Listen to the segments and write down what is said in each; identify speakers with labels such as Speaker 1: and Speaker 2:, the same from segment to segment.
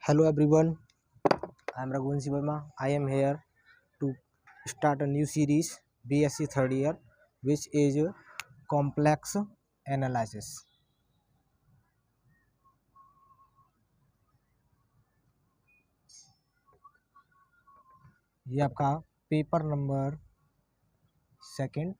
Speaker 1: Hello everyone, I am Raghuvanshi Verma. I am here to start a new series BSc third year, which is complex analysis. ये आपका paper number second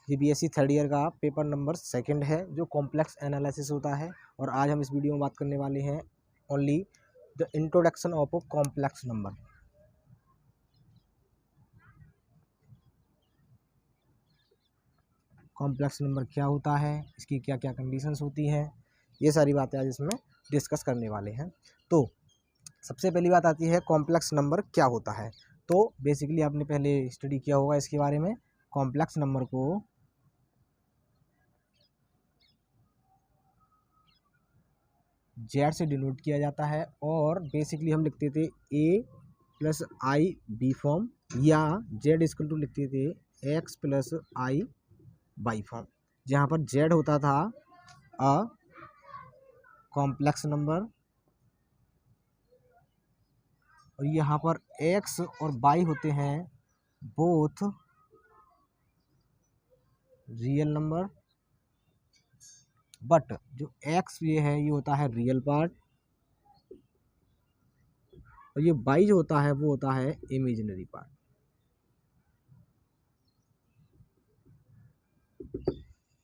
Speaker 1: ये BSc third year का paper number second है जो complex analysis होता है। और आज हम इस वीडियो में बात करने वाले हैं only the introduction of a complex number. Complex number क्या होता है, इसकी क्या क्या कंडीशंस होती हैं, ये सारी बातें आज इसमें डिस्कस करने वाले हैं। तो सबसे पहली बात आती है कॉम्प्लेक्स नंबर क्या होता है। तो बेसिकली आपने पहले स्टडी किया होगा इसके बारे में। कॉम्प्लेक्स नंबर को जेड से डिनोट किया जाता है और बेसिकली हम लिखते थे ए प्लस आई बी फॉर्म या जेड इक्वल टू लिखते थे x plus I by form, जहाँ पर जेड होता था अ कॉम्प्लेक्स नंबर और यहाँ पर एक्स और बाई होते हैं बोथ रियल नंबर, बट जो एक्स ये है ये होता है रियल पार्ट और ये बाई जो होता है वो होता है इमेजिनरी पार्ट।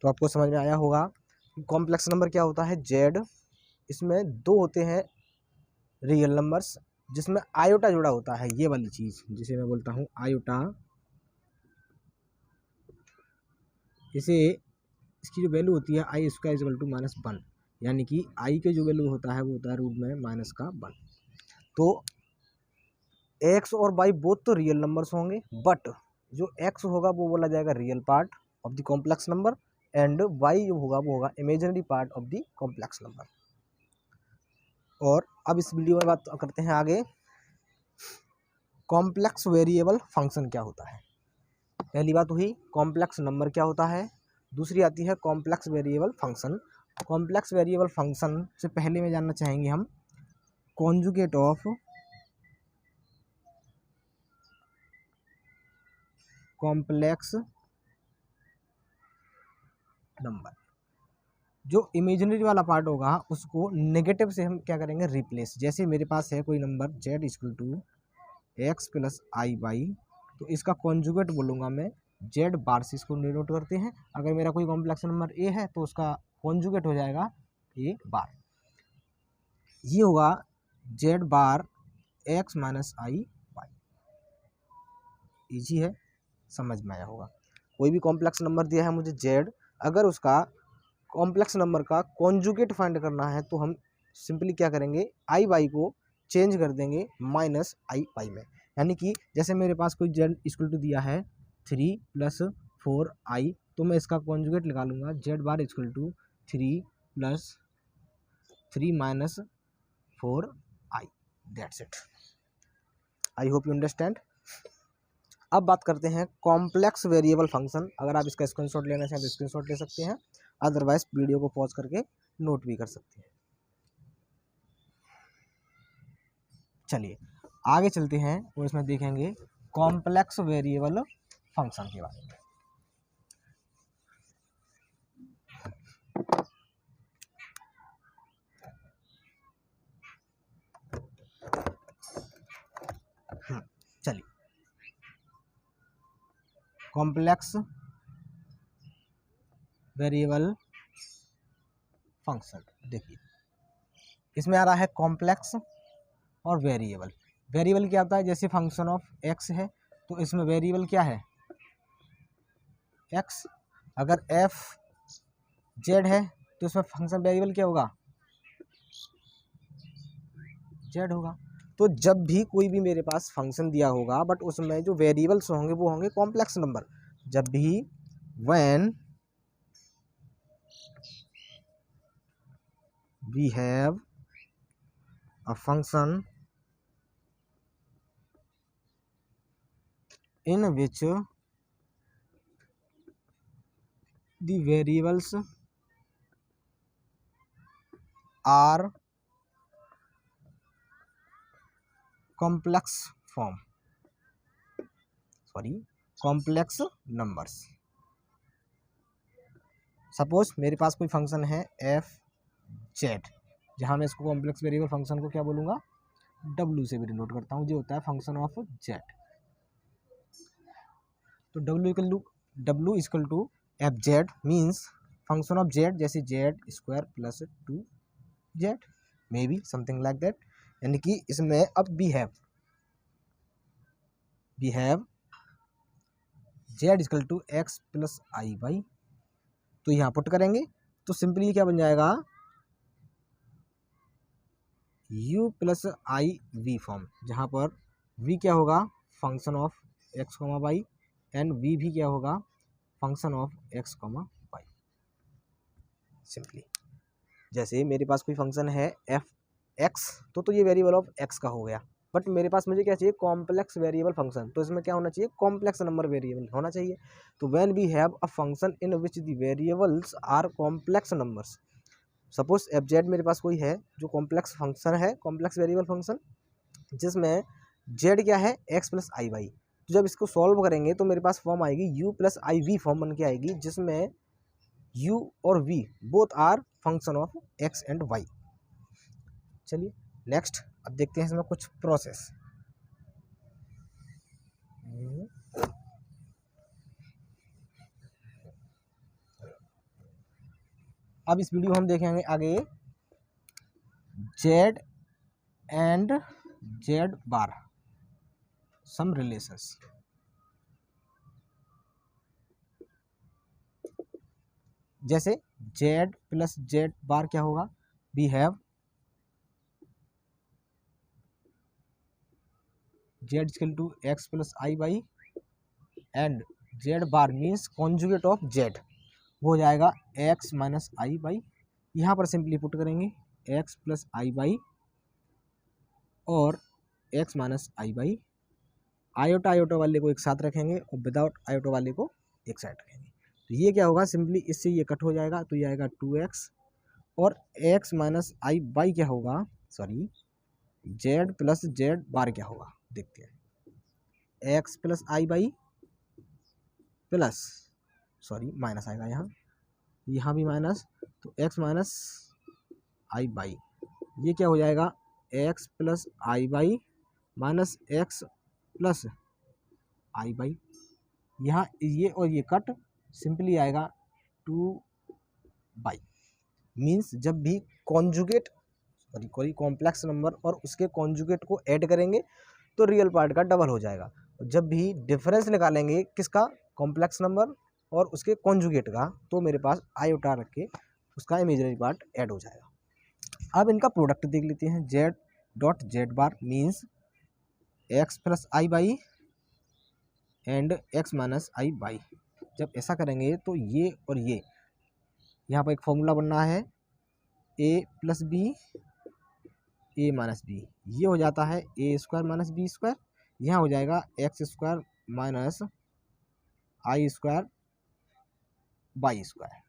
Speaker 1: तो आपको समझ में आया होगा कॉम्प्लेक्स नंबर क्या होता है। जेड इसमें दो होते हैं रियल नंबर्स जिसमें आयोटा जुड़ा होता है, ये वाली चीज जिसे मैं बोलता हूँ आयोटा। इसे इसकी जो वैल्यू होती है आई इसका इक्वल टू -1, यानी कि आई के जो वैल्यू होता है वो होता है रूट में -1। तो एक्स और वाई बोथ तो रियल नंबर्स होंगे, बट जो एक्स होगा वो बोला जाएगा real part of the complex number and y जो होगा वो होगा imaginary part of the complex number. और अब इस वीडियो में बात करते हैं आगे कॉम्प्लेक्स वेरिएबल फंक्शन क्या होता है। पहली बात हुई कॉम्प्लेक्स नंबर क्या होता है, दूसरी आती है complex variable function. Complex variable function से पहले में जानना चाहेंगे हम कॉन्जुगेट ऑफ कॉम्प्लेक्स नंबर। जो इमेजिनरी वाला पार्ट होगा उसको नेगेटिव से हम क्या करेंगे रिप्लेस। जैसे मेरे पास है कोई number z equal to x plus I by, तो इसका कॉन्जुगेट बोलूँगा मैं जेड बार से, इसको डिनोट करते हैं। अगर मेरा कोई कॉम्प्लेक्स नंबर ए है तो उसका कॉन्जुगेट हो जाएगा ए बार। ये होगा Z bar x minus i by. Easy है, समझ में आया होगा। कोई भी कॉम्प्लेक्स नंबर दिया है मुझे जेड, अगर उसका कॉम्प्लेक्स नंबर का कॉन्जुगेट फाइंड करना है तो हम सिंपली क्या करेंगे आई बाई को चेंज कर देंगे माइनस आई बाई में। यानी कि जैसे मेरे पास कोई जेड इक्वल टू दिया है 3 + 4 आई, तो मैं इसका कॉन्जुगेट लगा लूँगा z bar equal to 3 + 3 - 4 i. That's it, I hope you understand. अब बात करते हैं कॉम्प्लेक्स वेरिएबल फंक्शन। अगर आप इसका स्क्रीनशॉट लेना चाहें तो स्क्रीनशॉट ले सकते हैं, अदरवाइज वीडियो को पॉज करके नोट भी कर सकते हैं। चलिए आगे चलते हैं और इसमें देखेंगे कॉम्प्लेक्स वेरिएबल फंक्शन के बारे में। चलिए कॉम्प्लेक्स वेरिएबल फंक्शन देखिए, इसमें आ रहा है कॉम्प्लेक्स और वेरिएबल। वेरिएबल क्या होता है, जैसे फंक्शन ऑफ एक्स है तो इसमें वेरिएबल क्या है एक्स। अगर एफ जेड है तो इसमें फंक्शन वेरिएबल क्या होगा जेड होगा। तो जब भी कोई भी मेरे पास फंक्शन दिया होगा बट उसमें जो वेरिएबल्स होंगे वो होंगे कॉम्प्लेक्स नंबर। जब भी when we have a function in which the variables are complex form, complex numbers. Suppose मेरे पास कोई फंक्शन है एफ जेड, जहाँ मैं इसको कॉम्प्लेक्स वेरिएबल फंक्शन को क्या बोलूँगा, डब्ल्यू से भी डिनोट करता हूँ, जो होता है फंक्शन ऑफ जेड। तो W equal to F Z means function of Z, जैसे Z square plus 2z, may be something like that. यानी कि इसमें अब we have Z equal to x plus I Y, तो यहाँ पुट करेंगे तो सिंपली क्या बन जाएगा, u plus I we form, जहाँ पर v क्या होगा, function of x comma y, and v भी क्या होगा, function of x comma y. Simply जैसे मेरे पास कोई फंक्शन है एफ एक्स, तो ये वेरिएबल ऑफ एक्स का हो गया, बट मेरे पास मुझे क्या चाहिए, कॉम्प्लेक्स वेरिएबल फंक्शन, तो इसमें क्या होना चाहिए, कॉम्प्लेक्स नंबर वेरिएबल होना चाहिए। तो when we have a function in which the variables are complex numbers, suppose f z मेरे पास कोई है जो कॉम्प्लेक्स फंक्शन है, कॉम्प्लेक्स वेरिएबल फंक्शन, जिसमें जेड क्या है, एक्स प्लस आई वाई। तो जब इसको सॉल्व करेंगे तो मेरे पास फॉर्म आएगी u plus I we form बन के आएगी, जिसमें यू और v both are function of x and y. चलिए नेक्स्ट अब देखते हैं इसमें कुछ प्रोसेस। अब इस वीडियो हम देखेंगे आगे z and z bar some relations. जैसे जेड प्लस जेड बार क्या होगा, we have Z equal to x plus I y, and z bar means conjugate of z, वो हो जाएगा एक्स माइनस आई वाई। यहाँ पर सिंपली पुट करेंगे x plus आई y और x minus i y, iota iota वाले को एक साथ रखेंगे और विदाउट आयोटा वाले को एक साइड रखेंगे। तो ये क्या होगा, सिंपली इससे ये कट हो जाएगा, तो ये आएगा 2x, और x माइनस आई वाई क्या होगा, sorry Z plus z bar क्या होगा, देखते हैं। x प्लस आई वाई प्लस, सॉरी माइनस आएगा यहाँ भी माइनस, तो x माइनस आई वाई, ये क्या हो जाएगा, x प्लस आई वाई माइनस एक्स प्लस आई वाई। यहाँ ये और ये कट सिंपली आएगा 2 मीन्स जब भी कॉन्जुगेट कोई कॉम्प्लेक्स नंबर और उसके कॉन्जुगेट को ऐड करेंगे तो रियल पार्ट का डबल हो जाएगा। जब भी डिफरेंस निकालेंगे किसका, कॉम्प्लेक्स नंबर और उसके कॉन्जुगेट का, तो मेरे पास आयोटा रख के उसका इमेजिनरी पार्ट ऐड हो जाएगा। अब इनका प्रोडक्ट देख लेते हैं, z dot z bar means x plus I y and x minus i y. जब ऐसा करेंगे तो ये और ये यहाँ पर एक फॉर्मूला बनना है, ए प्लस बी ए माइनस बी, ये हो जाता है ए स्क्वायर माइनस बी स्क्वायर, यहाँ हो जाएगा x square minus I square by square,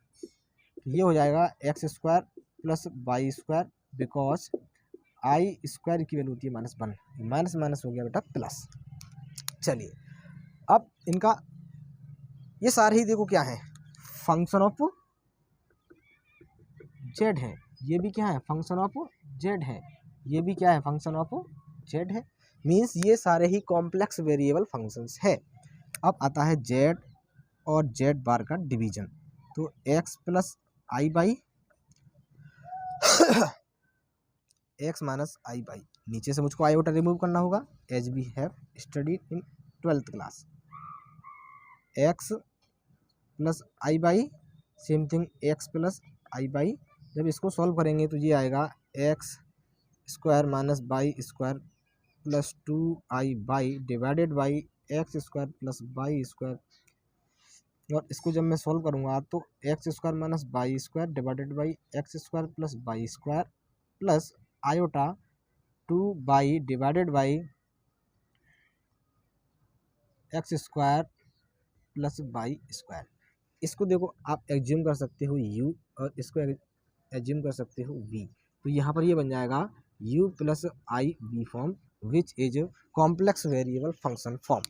Speaker 1: ये हो जाएगा x square plus y square, because I square की वैल्यू होती है -1, माइनस माइनस हो गया बेटा प्लस। चलिए अब इनका ये सारे ही देखो क्या है, फंक्शन ऑफ जेड है, ये भी क्या है, फंक्शन ऑफ जेड है, ये भी क्या है, फंक्शन ऑफ जेड है, मीन्स ये सारे ही कॉम्प्लेक्स वेरिएबल फंक्शंस है। अब आता है जेड और जेड बार का डिवीजन, तो x plus I y x minus i y, नीचे से मुझको आयोटा रिमूव करना होगा, as we have studied in 12th class. X plus I y, same thing x plus I y, जब इसको सॉल्व करेंगे तो ये आएगा x square minus y square plus 2i y divided by x square plus y square, और इसको जब मैं सॉल्व करूँगा तो x square minus y square divided by x square plus y square plus iota 2 divided by x square plus y square. इसको देखो आप assume कर सकते हो u और इसको एज्यूम कर सकते हो v, तो यहाँ पर ये बन जाएगा u plus I v form which is complex variable function form.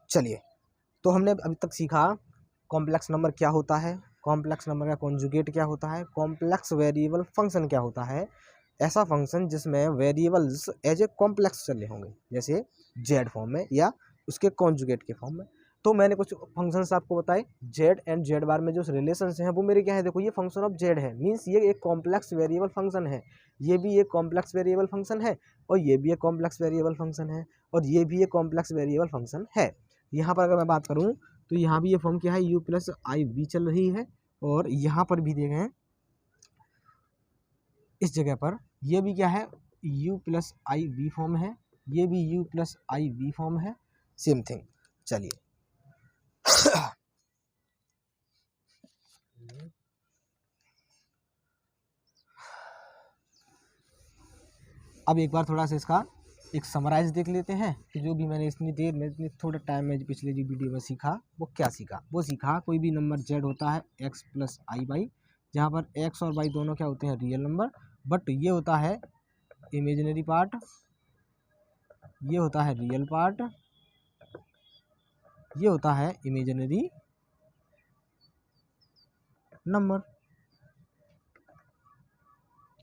Speaker 1: चलिए, तो हमने अभी तक सीखा कॉम्प्लेक्स नंबर क्या होता है, कॉम्प्लेक्स नंबर का कॉन्जुगेट क्या होता है, कॉम्प्लेक्स वेरिएबल फंक्शन क्या होता है, ऐसा फंक्शन जिसमें वेरिएबल्स एज ए कॉम्प्लेक्स चले होंगे जैसे जेड फॉर्म में या उसके कॉन्जुगेट के फॉर्म में। तो मैंने कुछ फंक्शंस आपको बताए, जेड एंड जेड बार में जो रिलेशंस हैं वो मेरे क्या है, देखो ये फंक्शन ऑफ जेड है, मीन्स ये एक कॉम्प्लेक्स वेरिएबल फंक्शन है, ये भी एक कॉम्प्लेक्स वेरिएबल फंक्शन है, और ये भी एक कॉम्प्लेक्स वेरिएबल फंक्शन है, और ये भी एक कॉम्प्लेक्स वेरिएबल फंक्शन है। यहाँ पर अगर मैं बात करूँ तो यहाँ भी ये फॉर्म क्या है, u प्लस आई वी चल रही है, और यहाँ पर भी देखें इस जगह पर ये भी क्या है, u plus I we form है, ये भी u plus I we form है, सेम थिंग। चलिए अब एक बार थोड़ा सा इसका एक समराइज देख लेते हैं कि जो भी मैंने इतनी देर में, इतनी थोड़ा टाइम में पिछले जो वीडियो में सीखा वो क्या सीखा। वो सीखा कोई भी नंबर जेड होता है एक्स प्लस आई बाई, जहाँ पर एक्स और वाई दोनों क्या होते हैं, रियल नंबर, बट ये होता है इमेजिनरी पार्ट, ये होता है रियल पार्ट, ये होता है इमेजिनरी नंबर।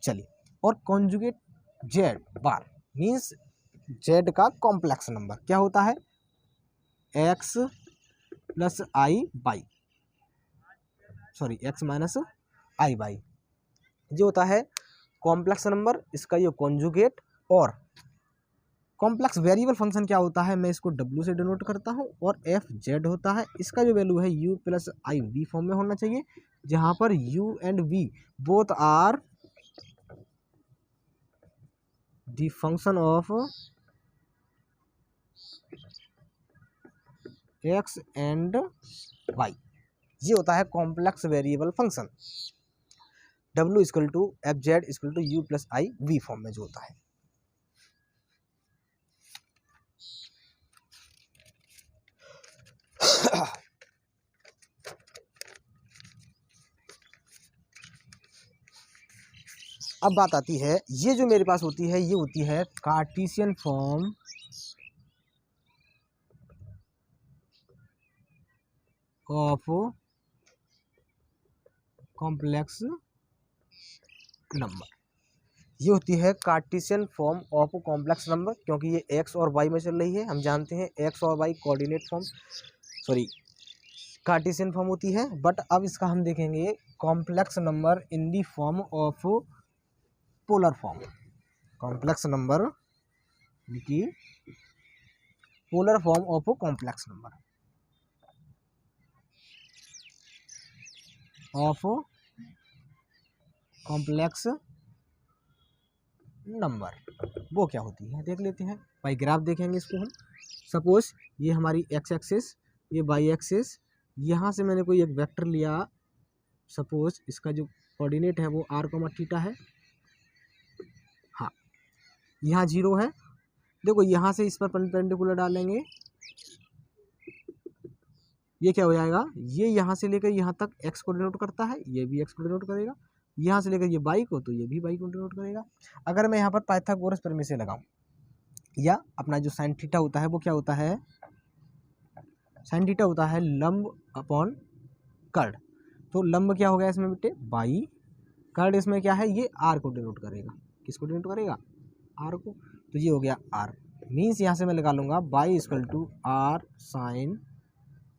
Speaker 1: चलिए, और conjugate Z bar means Z का कॉम्प्लेक्स नंबर क्या होता है, x plus I by, sorry x minus i by, ये होता है कॉम्प्लेक्स नंबर, इसका ये कॉन्जुगेट। और कॉम्प्लेक्स वेरिएबल फंक्शन क्या होता है, मैं इसको w से डिनोट करता हूँ, और एफ जेड होता है, इसका जो वैल्यू है u plus I we form में होना चाहिए, जहाँ पर u and v both are the function of x and y। ये होता है complex variable function, w equal to F Z equal to u plus I we form में जो होता है। अब बात आती है, ये जो मेरे पास होती है ये होती है Cartesian form of complex number, ये होती है Cartesian form of complex number, क्योंकि ये एक्स और वाई में चल रही है, हम जानते हैं एक्स और Y coordinate form, sorry Cartesian form होती है। बट अब इसका हम देखेंगे complex number in the form of polar form, complex number की polar form of complex number of complex number वो क्या होती है देख लेते हैं। भाई ग्राफ देखेंगे इसको हम, सपोज ये हमारी एक्स एक्सिस, ये वाई एक्सिस, यहाँ से मैंने कोई एक वेक्टर लिया, सपोज इसका जो कोऑर्डिनेट है वो आर कॉमा थीटा है, हाँ यहाँ 0 है, देखो यहाँ से इस पर परपेंडिकुलर डालेंगे, ये क्या हो जाएगा, ये यहाँ से लेकर यहाँ तक x को डिनोट करता है, ये भी x को डिनोट करेगा, यहाँ से लेकर ये y को, तो ये भी y को डिनोट करेगा। अगर मैं यहाँ पर पाइथागोरस प्रमेय से लगाऊं, या अपना जो साइन थीटा होता है वो क्या होता है, साइन थीटा होता है लंब अपॉन कर्ड, तो लंब क्या हो गया इसमें बेटे y, कर्ड इसमें क्या है, ये r को डिनोट करेगा, किसको डिनोट करेगा, r को, तो ये हो गया r, मीन्स यहाँ से मैं लगा लूँगा y equal to r sine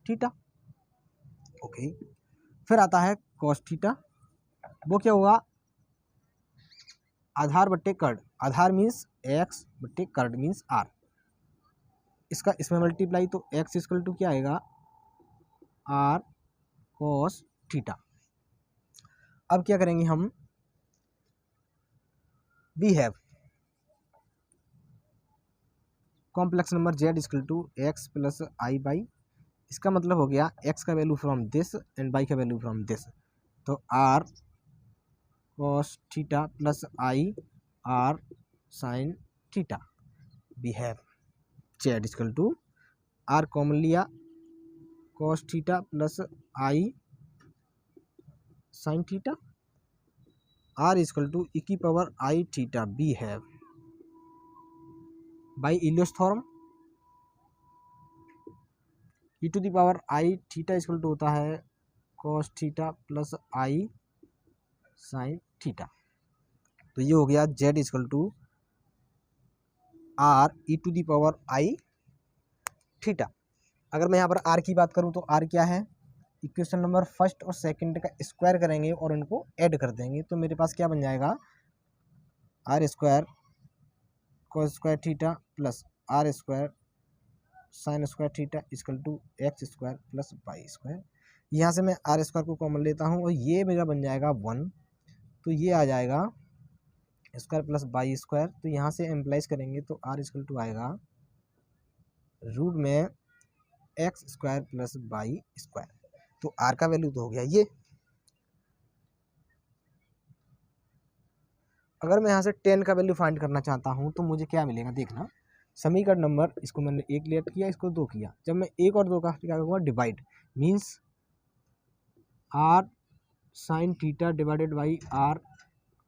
Speaker 1: theta. Okay, फिर आता है कॉस थीटा, वो क्या होगा, आधार बट्टे कर्ड, आधार मीन्स x बट्टे कर्ड मीन्स r, इसका इसमें मल्टीप्लाई, तो x इक्वल टू क्या आएगा, r कॉस थीटा। अब क्या करेंगे हम, we have complex number z equal to x plus I Y, इसका मतलब हो गया x का value from this and y का वैल्यू फ्रॉम दिस, तो r cos theta plus I r sine theta. We have Z equal to R common लिया cos theta plus I sine theta, R equal to E की power I theta. We have by Euler's theorem E to the power I theta equal to होता है cos theta plus आई sine theta. तो ये हो गया z equal to r e to the power I theta. अगर मैं यहाँ पर आर की बात करूँ तो आर क्या है, इक्वेशन नंबर फर्स्ट और सेकंड का स्क्वायर करेंगे और उनको ऐड कर देंगे तो मेरे पास क्या बन जाएगा, r square cos square theta plus r square sine square theta equal to x square plus y square. यहाँ से मैं आर स्क्वायर को कॉमन लेता हूँ और ये मेरा बन जाएगा 1, तो ये आ जाएगा स्क्वायर प्लस वाई स्क्वायर। तो यहाँ से एम्प्लाइज करेंगे तो आर इक्वल टू आएगा रूट में x square plus y square. तो आर का वैल्यू तो हो गया ये। अगर मैं यहाँ से 10 का वैल्यू फाइंड करना चाहता हूँ तो मुझे क्या मिलेगा, देखना समीकरण नंबर, इसको मैंने 1 लेट किया, इसको 2 किया। जब मैं 1 और 2 का क्या करूँगा, divide, means R sine theta divided by R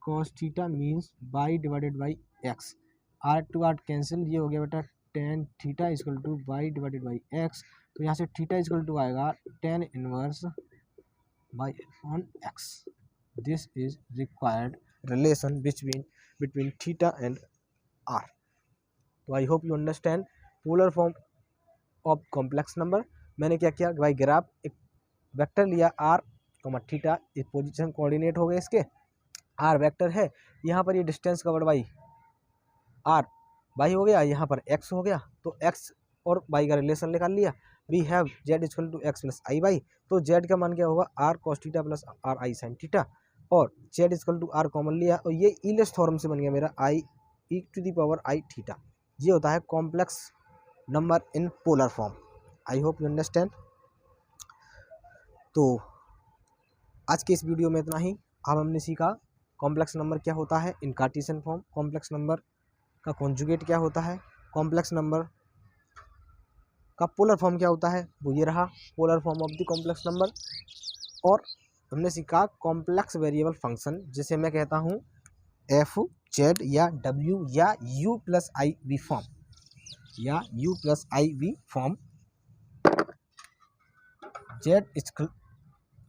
Speaker 1: cos theta means Y divided by X. R to R cancel, ये हो गया बेटा tan theta equal to Y divided by X. तो यहाँ से थीटा इक्वल टू आएगा tan inverse Y on X. This is required relation between theta and R. तो I hope you understand polar form of complex number. मैंने क्या किया भाई, graph एक वेक्टर लिया आर थीटा, इस पोजीशन कोऑर्डिनेट हो गए इसके, आर वेक्टर है, यहाँ पर ये distance covered by r by हो गया, यहाँ पर एक्स हो गया, तो एक्स और बाई का रिलेशन निकाल लिया। We have Z equal to x plus I by. तो जेड का मान क्या होगा, R cos theta plus R I sine theta, और Z equal to R common लिया और ये इलियस थ्योरम से बन गया मेरा I E to the power I theta. ये होता है complex number in polar form. I hope you understand. तो आज के इस वीडियो में इतना ही। अब हमने सीखा कॉम्प्लेक्स नंबर क्या होता है इन कार्टेशियन फॉर्म, कॉम्प्लेक्स नंबर का कॉन्जुगेट क्या होता है, कॉम्प्लेक्स नंबर का पोलर फॉर्म क्या होता है, वो ये रहा polar form of the complex number. और हमने सीखा कॉम्प्लेक्स वेरिएबल फंक्शन, जिसे मैं कहता हूँ एफ जेड या डब्ल्यू या U plus I we form, या U plus I we form. Z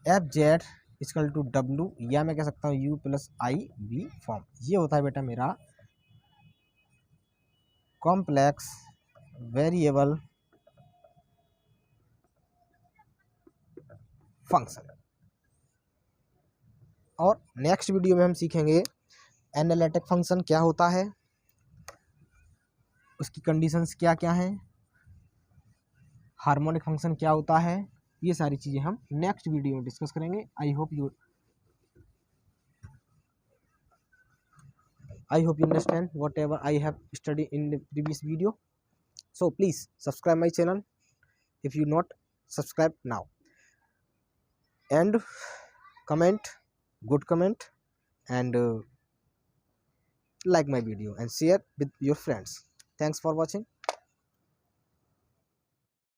Speaker 1: F Z equal to W, या मैं कह सकता हूँ U plus I we form. ये होता है बेटा मेरा कॉम्प्लेक्स वेरिएबल फंक्शन। और नेक्स्ट वीडियो में हम सीखेंगे एनालिटिक फंक्शन क्या होता है, उसकी कंडीशंस क्या क्या हैं, हार्मोनिक फंक्शन क्या होता है, ये सारी चीज़ें हम नेक्स्ट वीडियो में डिस्कस करेंगे। आई hope you understand whatever I have studied in the previous video. So please subscribe my channel if you not subscribe now, and comment, good comment, and like my video and share with your friends. Thanks for watching.